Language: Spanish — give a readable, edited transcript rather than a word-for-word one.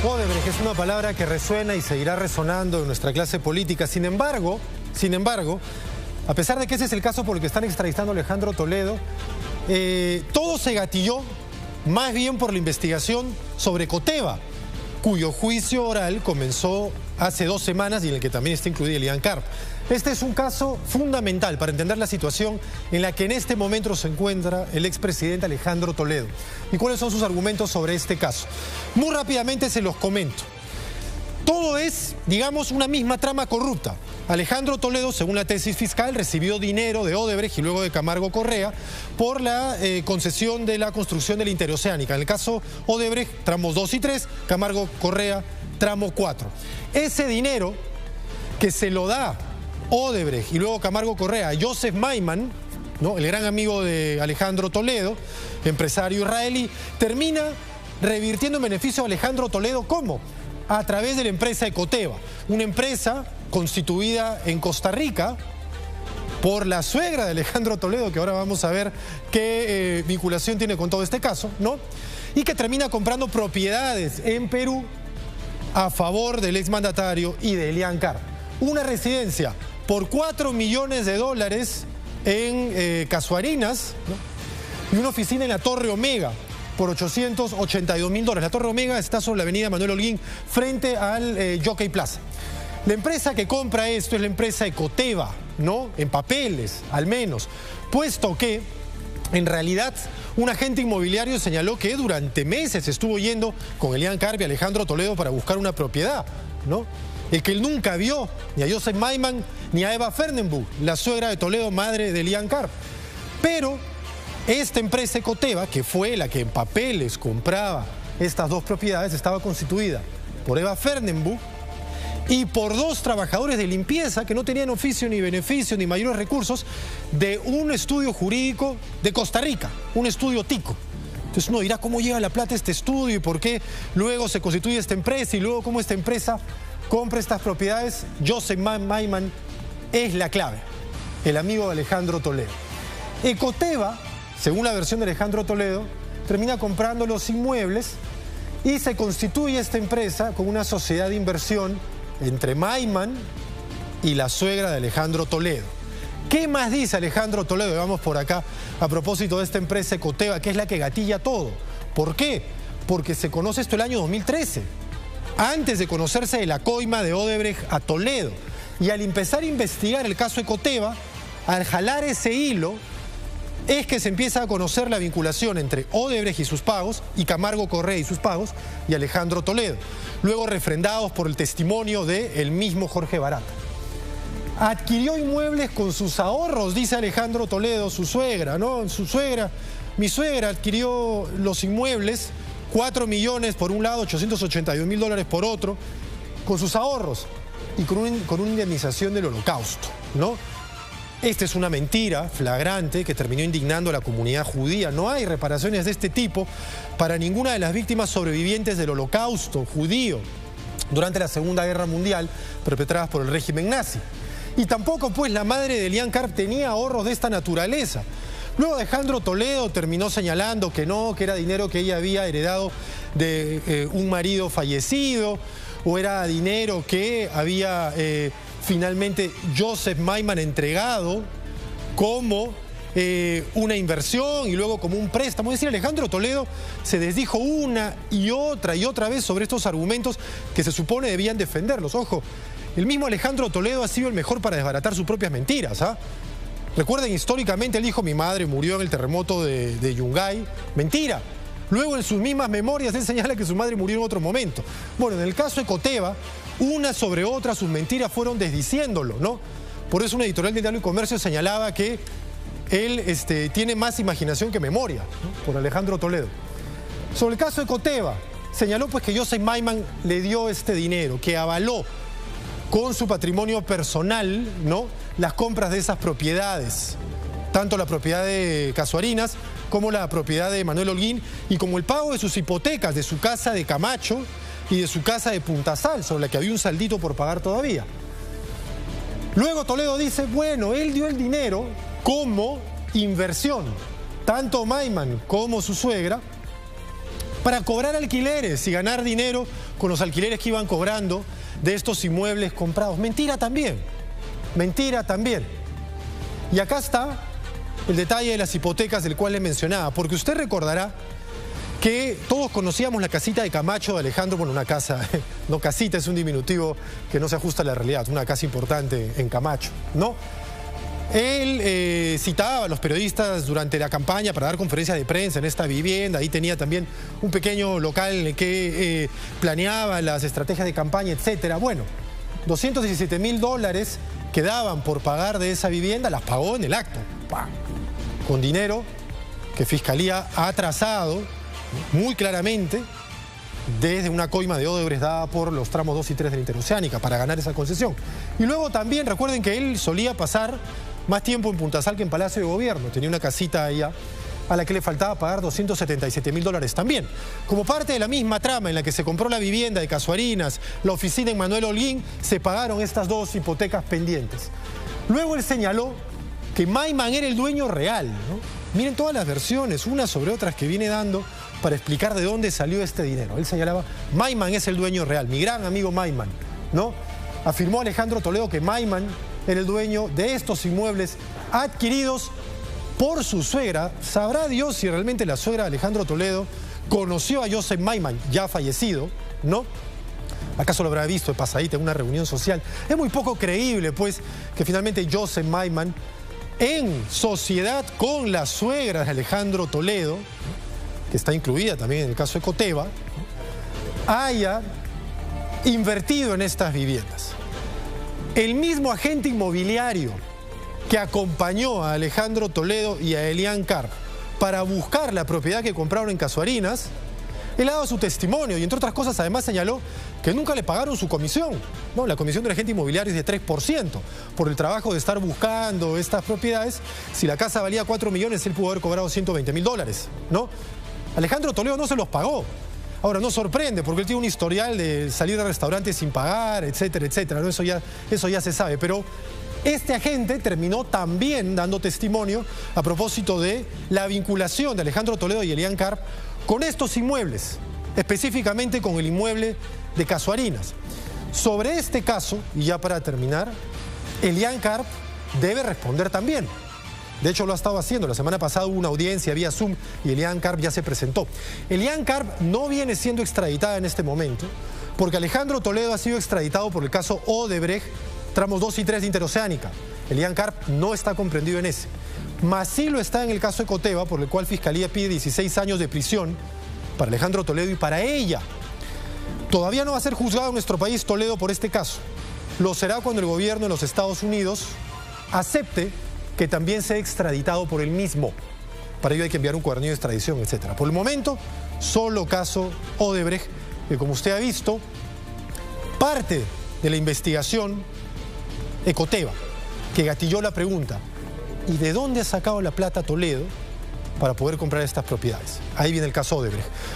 Odebrecht es una palabra que resuena y seguirá resonando en nuestra clase política. Sin embargo, a pesar de que ese es el caso por el que están extraditando a Alejandro Toledo, todo se gatilló más bien por la investigación sobre Coteva, cuyo juicio oral comenzó hace 2 semanas y en el que también está incluida Elian Karp. Este es un caso fundamental para entender la situación en la que en este momento se encuentra el expresidente Alejandro Toledo. ¿Y cuáles son sus argumentos sobre este caso? Muy rápidamente se los comento. Todo es, digamos, una misma trama corrupta. Alejandro Toledo, según la tesis fiscal, recibió dinero de Odebrecht y luego de Camargo Correa por la concesión de la construcción de la interoceánica. En el caso Odebrecht, tramos 2 y 3, Camargo Correa, tramo 4. Ese dinero que se lo da Odebrecht y luego Camargo Correa a Joseph Maiman, ¿no?, el gran amigo de Alejandro Toledo, empresario israelí, termina revirtiendo en beneficio a Alejandro Toledo. ¿Cómo? A través de la empresa Ecoteva, una empresa constituida en Costa Rica por la suegra de Alejandro Toledo, que ahora vamos a ver qué vinculación tiene con todo este caso, ¿no? Y que termina comprando propiedades en Perú a favor del exmandatario y de Elian Karp. Una residencia por $4 millones en Casuarinas, ¿no?, y una oficina en la Torre Omega por $882.000. La Torre Omega está sobre la avenida Manuel Holguín, frente al Jockey Plaza. La empresa que compra esto es la empresa Ecoteva, ¿no?, en papeles, al menos, puesto que en realidad un agente inmobiliario señaló que durante meses estuvo yendo con Elian Karp y Alejandro Toledo para buscar una propiedad, ¿no? El que él nunca vio ni a Joseph Maiman ni a Eva Fernenbuch, la suegra de Toledo, madre de Elian Karp. Pero esta empresa Ecoteva, que fue la que en papeles compraba estas 2 propiedades, estaba constituida por Eva Fernenbuch y por 2 trabajadores de limpieza que no tenían oficio ni beneficio ni mayores recursos de un estudio jurídico de Costa Rica, un estudio tico. Entonces uno dirá, ¿cómo llega la plata a este estudio y por qué luego se constituye esta empresa y luego cómo esta empresa compra estas propiedades? Joseph Maiman es la clave, el amigo de Alejandro Toledo. Ecoteva, según la versión de Alejandro Toledo, termina comprando los inmuebles y se constituye esta empresa con una sociedad de inversión entre Maiman y la suegra de Alejandro Toledo. ¿Qué más dice Alejandro Toledo? Vamos por acá a propósito de esta empresa Ecoteva, que es la que gatilla todo. ¿Por qué? Porque se conoce esto el año 2013, antes de conocerse de la coima de Odebrecht a Toledo. Y al empezar a investigar el caso Ecoteva, al jalar ese hilo, es que se empieza a conocer la vinculación entre Odebrecht y sus pagos y Camargo Correa y sus pagos y Alejandro Toledo, luego refrendados por el testimonio del mismo Jorge Barata. Adquirió inmuebles con sus ahorros, dice Alejandro Toledo, su suegra, ¿no? Mi suegra adquirió los inmuebles, 4 millones por un lado, $882.000 por otro, con sus ahorros y con una indemnización del Holocausto, ¿no? Esta es una mentira flagrante que terminó indignando a la comunidad judía. No hay reparaciones de este tipo para ninguna de las víctimas sobrevivientes del Holocausto judío durante la Segunda Guerra Mundial perpetradas por el régimen nazi. Y tampoco, pues, la madre de Elian Karp tenía ahorros de esta naturaleza. Luego Alejandro Toledo terminó señalando que no, que era dinero que ella había heredado de un marido fallecido, o era dinero que había finalmente Joseph Maiman entregado como una inversión y luego como un préstamo. Es decir, Alejandro Toledo se desdijo una y otra vez sobre estos argumentos que se supone debían defenderlos. Ojo, el mismo Alejandro Toledo ha sido el mejor para desbaratar sus propias mentiras, ¿ah? Recuerden, históricamente él dijo: mi madre murió en el terremoto de Yungay. Mentira. Luego en sus mismas memorias él señala que su madre murió en otro momento. Bueno, en el caso Ecoteva, una sobre otra sus mentiras fueron desdiciéndolo, ¿no? Por eso una editorial de Diario y Comercio señalaba que él tiene más imaginación que memoria, ¿no?, por Alejandro Toledo. Sobre el caso Ecoteva, señaló pues que Joseph Maiman le dio este dinero, que avaló con su patrimonio personal, ¿no?, las compras de esas propiedades, tanto la propiedad de Casuarinas como la propiedad de Manuel Holguín, y como el pago de sus hipotecas, de su casa de Camacho y de su casa de Puntasal, sobre la que había un saldito por pagar todavía. Luego Toledo dice, bueno, él dio el dinero como inversión, tanto Maiman como su suegra, para cobrar alquileres y ganar dinero con los alquileres que iban cobrando de estos inmuebles comprados. Mentira también, mentira también. Y acá está el detalle de las hipotecas del cual le mencionaba, porque usted recordará que todos conocíamos la casita de Camacho de Alejandro, bueno, una casa, no casita, es un diminutivo que no se ajusta a la realidad, una casa importante en Camacho, ¿no? Él citaba a los periodistas durante la campaña para dar conferencias de prensa en esta vivienda. Ahí tenía también un pequeño local en el que planeaba las estrategias de campaña, etcétera. Bueno, $217.000 que daban por pagar de esa vivienda, las pagó en el acto, ¡pam!, con dinero que Fiscalía ha atrasado muy claramente desde una coima de Odebrecht dada por los tramos 2 y 3 de la Interoceánica para ganar esa concesión. Y luego también recuerden que él solía pasar más tiempo en Puntasal que en Palacio de Gobierno. Tenía una casita allá a la que le faltaba pagar $277.000 también. Como parte de la misma trama en la que se compró la vivienda de Casuarinas, la oficina en Manuel Holguín, se pagaron estas dos hipotecas pendientes. Luego él señaló que Maiman era el dueño real, ¿no? Miren todas las versiones, unas sobre otras que viene dando para explicar de dónde salió este dinero. Él señalaba, Maiman es el dueño real, mi gran amigo Maiman, ¿no? Afirmó Alejandro Toledo que Maiman era el dueño de estos inmuebles adquiridos por su suegra. Sabrá Dios si realmente la suegra de Alejandro Toledo conoció a Joseph Maiman, ya fallecido, ¿no? ¿Acaso lo habrá visto de pasadita en una reunión social? Es muy poco creíble, pues, que finalmente Joseph Maiman, en sociedad con la suegra de Alejandro Toledo, que está incluida también en el caso de Coteva, haya invertido en estas viviendas. El mismo agente inmobiliario que acompañó a Alejandro Toledo y a Elian Karp para buscar la propiedad que compraron en Casuarinas, él ha dado su testimonio y entre otras cosas además señaló que nunca le pagaron su comisión, ¿no? La comisión del agente inmobiliario es de 3% por el trabajo de estar buscando estas propiedades. Si la casa valía 4 millones, él pudo haber cobrado $120.000, ¿no? Alejandro Toledo no se los pagó. Ahora, no sorprende porque él tiene un historial de salir de restaurantes sin pagar, etcétera, etcétera, ¿no? Eso ya se sabe, pero este agente terminó también dando testimonio a propósito de la vinculación de Alejandro Toledo y Elian Karp con estos inmuebles, específicamente con el inmueble de Casuarinas. Sobre este caso, y ya para terminar, Elian Karp debe responder también. De hecho, lo ha estado haciendo. La semana pasada hubo una audiencia vía Zoom y Elian Karp ya se presentó. Elian Karp no viene siendo extraditada en este momento porque Alejandro Toledo ha sido extraditado por el caso Odebrecht, tramos 2 y 3 de Interoceánica. Elian Karp no está comprendido en ese. Mas sí lo está en el caso de Coteva, por el cual Fiscalía pide 16 años de prisión para Alejandro Toledo y para ella. Todavía no va a ser juzgado en nuestro país Toledo por este caso. Lo será cuando el gobierno de los Estados Unidos acepte que también sea extraditado por él mismo. Para ello hay que enviar un cuadernillo de extradición, etc. Por el momento, solo caso Odebrecht, que como usted ha visto, parte de la investigación Ecoteva, que gatilló la pregunta, ¿y de dónde ha sacado la plata Toledo para poder comprar estas propiedades? Ahí viene el caso Odebrecht.